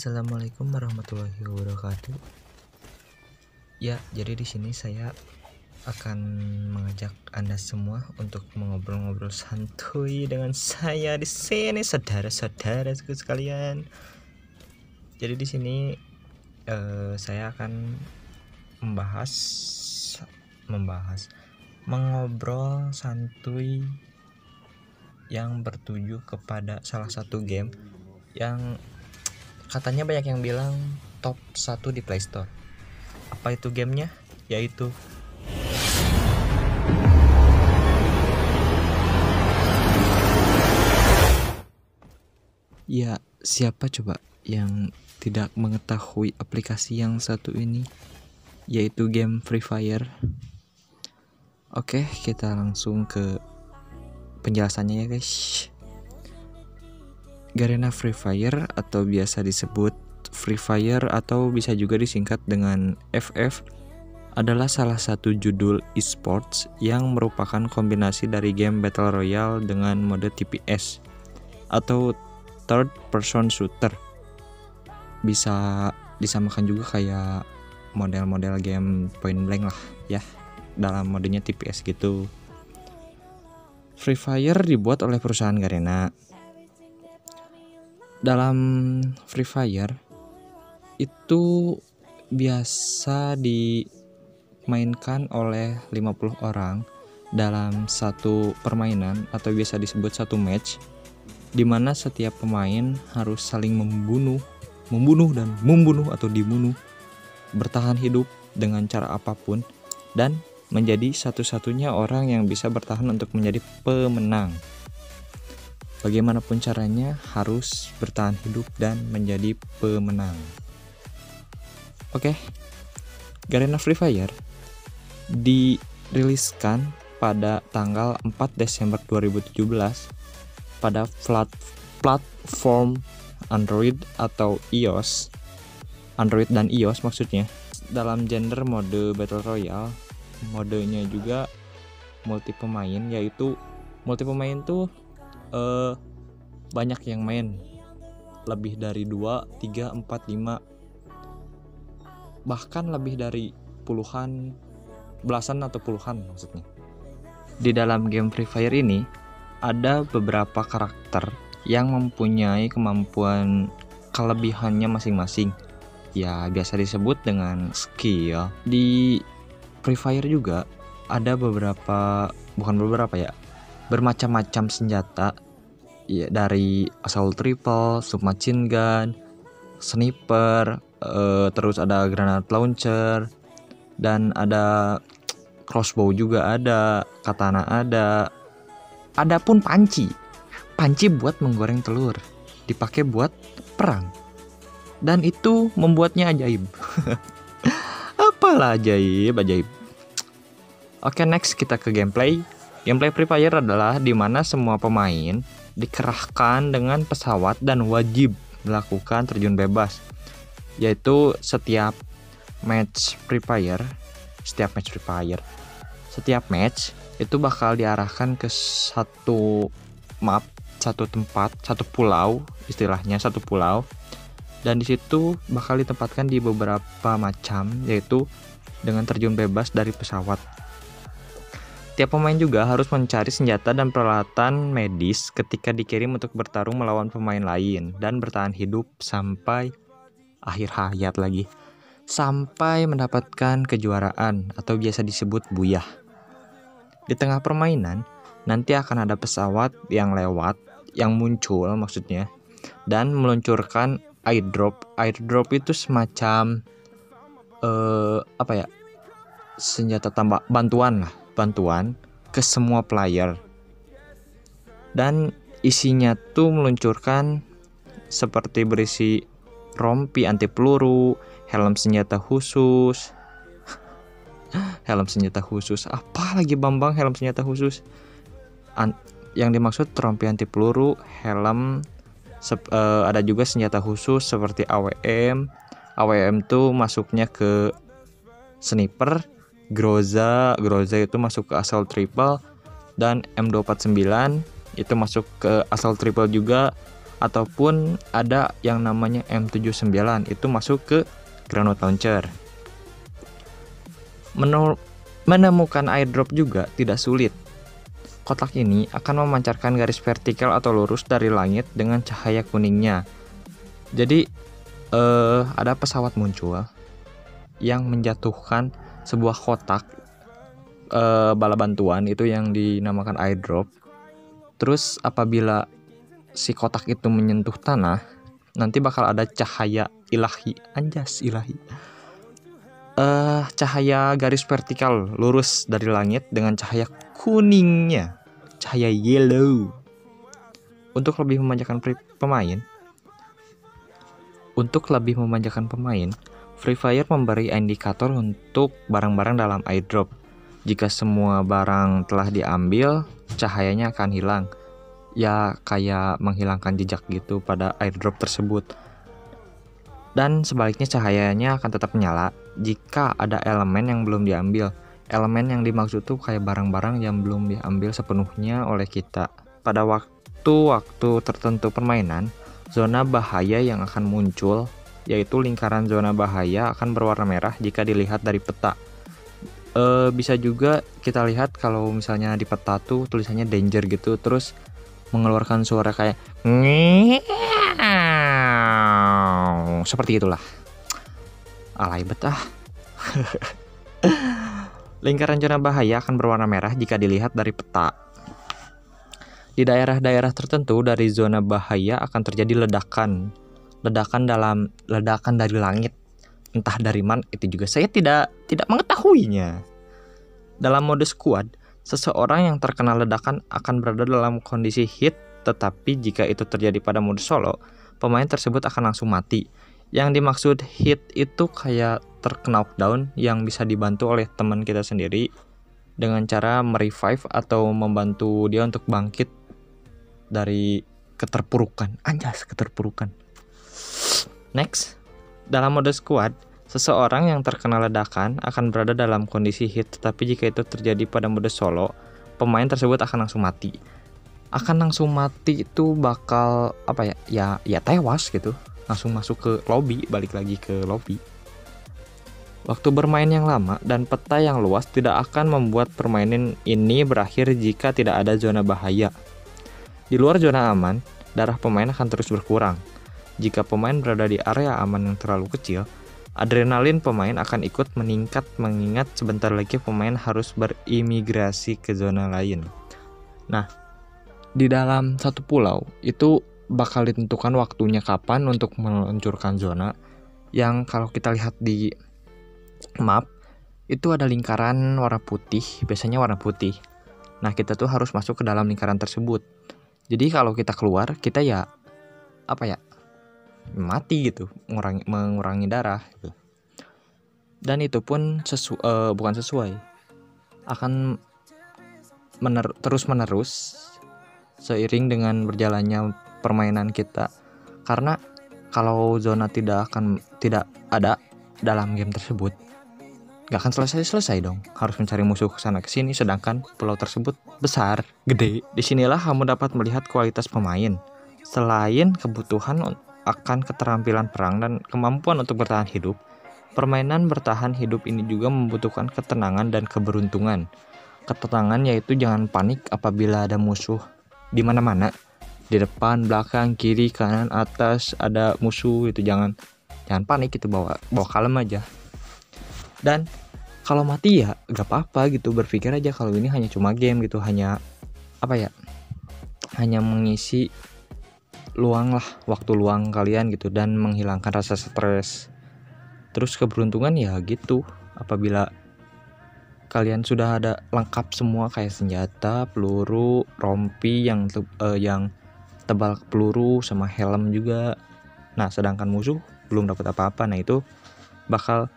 Assalamualaikum warahmatullahi wabarakatuh. Ya, jadi di sini saya akan mengajak Anda semua untuk mengobrol-ngobrol santuy dengan saya di sini, saudara-saudaraku sekalian. Jadi di sini saya akan mengobrol santuy yang bertuju kepada salah satu game yang katanya banyak yang bilang top 1 di Play Store. Apa itu gamenya? Yaitu ya, siapa coba yang tidak mengetahui aplikasi yang satu ini, yaitu game Free Fire. Oke, kita langsung ke penjelasannya ya guys. Garena Free Fire atau biasa disebut Free Fire atau bisa juga disingkat dengan FF adalah salah satu judul esports yang merupakan kombinasi dari game Battle Royale dengan mode TPS atau Third Person Shooter. Bisa disamakan juga kayak model-model game point blank lah ya, dalam modenya TPS gitu. Free Fire dibuat oleh perusahaan Garena. Dalam Free Fire itu biasa dimainkan oleh 50 orang dalam satu permainan atau biasa disebut satu match, di mana setiap pemain harus saling membunuh atau dibunuh, bertahan hidup dengan cara apapun, dan menjadi satu-satunya orang yang bisa bertahan untuk menjadi pemenang. Bagaimanapun caranya harus bertahan hidup dan menjadi pemenang. Oke. Garena Free Fire diriliskan pada tanggal 4 Desember 2017 pada platform Android atau iOS. Android dan iOS maksudnya. Dalam genre mode Battle Royale, modenya juga multi pemain, yaitu multi pemain tuh banyak yang main, lebih dari 2, 3, 4, 5, bahkan lebih dari puluhan, belasan atau puluhan maksudnya. Di dalam game Free Fire ini ada beberapa karakter yang mempunyai kemampuan kelebihannya masing-masing. Ya, biasa disebut dengan skill. Di Free Fire juga ada bermacam-macam senjata ya, dari assault rifle, submachine gun, sniper, terus ada granat launcher, dan ada crossbow juga ada, katana ada pun panci buat menggoreng telur, dipakai buat perang, dan itu membuatnya ajaib. Apalah ajaib. Oke, next kita ke gameplay. Gameplay Free Fire adalah dimana semua pemain dikerahkan dengan pesawat dan wajib melakukan terjun bebas, yaitu setiap match itu bakal diarahkan ke satu map, satu tempat, satu pulau, dan di situ bakal ditempatkan di beberapa macam, yaitu dengan terjun bebas dari pesawat. Tiap pemain juga harus mencari senjata dan peralatan medis ketika dikirim untuk bertarung melawan pemain lain dan bertahan hidup sampai akhir hayat lagi, sampai mendapatkan kejuaraan atau biasa disebut buyah. Di tengah permainan nanti akan ada pesawat yang muncul maksudnya, dan meluncurkan airdrop. Airdrop itu semacam senjata tambah bantuan ke semua player, dan isinya tuh meluncurkan seperti berisi rompi anti peluru, helm senjata khusus, apa lagi Bambang, helm senjata khusus, yang dimaksud rompi anti peluru, helm, ada juga senjata khusus seperti AWM tuh masuknya ke sniper, Groza itu masuk ke assault rifle, dan M249 itu masuk ke assault rifle juga, ataupun ada yang namanya M79 itu masuk ke granat launcher. Menemukan airdrop juga tidak sulit. Kotak ini akan memancarkan garis vertikal atau lurus dari langit dengan cahaya kuningnya. Jadi ada pesawat muncul yang menjatuhkan sebuah kotak bala bantuan itu yang dinamakan airdrop. Terus apabila si kotak itu menyentuh tanah, nanti bakal ada cahaya ilahi, anjas ilahi. Cahaya garis vertikal lurus dari langit dengan cahaya kuningnya, cahaya yellow. Untuk lebih memanjakan pemain, Free Fire memberi indikator untuk barang-barang dalam airdrop. Jika semua barang telah diambil, cahayanya akan hilang. Ya kayak menghilangkan jejak gitu pada airdrop tersebut. Dan sebaliknya cahayanya akan tetap menyala jika ada elemen yang belum diambil. Elemen yang dimaksud tuh kayak barang-barang yang belum diambil sepenuhnya oleh kita. Pada waktu tertentu permainan, zona bahaya yang akan muncul, yaitu lingkaran zona bahaya akan berwarna merah jika dilihat dari peta. Bisa juga kita lihat kalau misalnya di peta tuh tulisannya danger gitu, terus mengeluarkan suara kayak seperti itulah. Alay betah. Lingkaran zona bahaya akan berwarna merah jika dilihat dari peta. Di daerah-daerah tertentu dari zona bahaya akan terjadi ledakan dari langit. Entah dari mana itu juga saya tidak mengetahuinya. Dalam mode squad, seseorang yang terkena ledakan akan berada dalam kondisi hit, tetapi jika itu terjadi pada mode solo, pemain tersebut akan langsung mati. Yang dimaksud hit itu kayak terkena knockdown yang bisa dibantu oleh teman kita sendiri dengan cara merevive atau membantu dia untuk bangkit dari keterpurukan. Anjas, keterpurukan. Next, dalam mode squad, seseorang yang terkena ledakan akan berada dalam kondisi hit, tetapi jika itu terjadi pada mode solo, pemain tersebut akan langsung mati. Akan langsung mati itu bakal ya tewas gitu. Langsung masuk ke lobby, balik lagi ke lobby. Waktu bermain yang lama dan peta yang luas tidak akan membuat permainan ini berakhir jika tidak ada zona bahaya. Di luar zona aman, darah pemain akan terus berkurang. Jika pemain berada di area aman yang terlalu kecil, adrenalin pemain akan ikut meningkat mengingat sebentar lagi pemain harus berimigrasi ke zona lain. Nah, di dalam satu pulau itu bakal ditentukan waktunya kapan untuk meluncurkan zona. Yang kalau kita lihat di map itu ada lingkaran warna putih, biasanya warna putih. Nah, kita tuh harus masuk ke dalam lingkaran tersebut. Jadi kalau kita keluar, kita mati gitu, mengurangi darah gitu. Dan itu pun bukan sesuai, akan terus menerus seiring dengan berjalannya permainan kita. Karena kalau zona tidak ada dalam game tersebut, gak akan selesai dong. Harus mencari musuh kesana kesini, sedangkan pulau tersebut besar, gede. Disinilah kamu dapat melihat kualitas pemain. Selain kebutuhan akan keterampilan perang dan kemampuan untuk bertahan hidup, permainan bertahan hidup ini juga membutuhkan ketenangan dan keberuntungan. Ketenangan yaitu jangan panik apabila ada musuh di mana-mana, di depan, belakang, kiri, kanan, atas ada musuh, itu jangan panik, itu bawa kalem aja. Dan kalau mati ya gak apa-apa gitu, berpikir aja kalau ini hanya cuma game gitu, hanya mengisi waktu luang kalian gitu dan menghilangkan rasa stres. Terus keberuntungan ya gitu, apabila kalian sudah ada lengkap semua kayak senjata, peluru, rompi yang tebal peluru sama helm juga. Nah, sedangkan musuh belum dapat apa-apa, nah itu bakal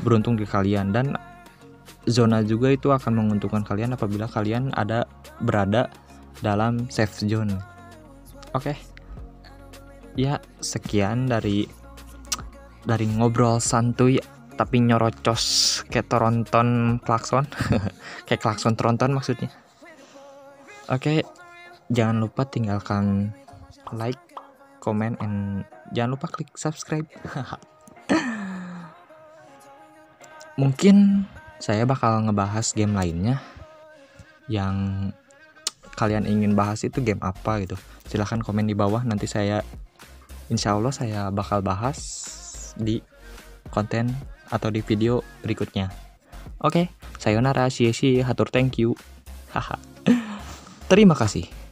beruntung di kalian. Dan zona juga itu akan menguntungkan kalian apabila kalian berada dalam safe zone. Oke. Ya, sekian dari ngobrol santuy tapi nyorocos kayak tronton klakson. Kayak klakson tronton maksudnya. Oke, jangan lupa tinggalkan like, comment, and jangan lupa klik subscribe. Mungkin saya bakal ngebahas game lainnya yang kalian ingin bahas itu game apa gitu. Silahkan komen di bawah, nanti insya Allah saya bakal bahas di konten atau di video berikutnya. Oke, sayonara, hatur, thank you. Terima kasih.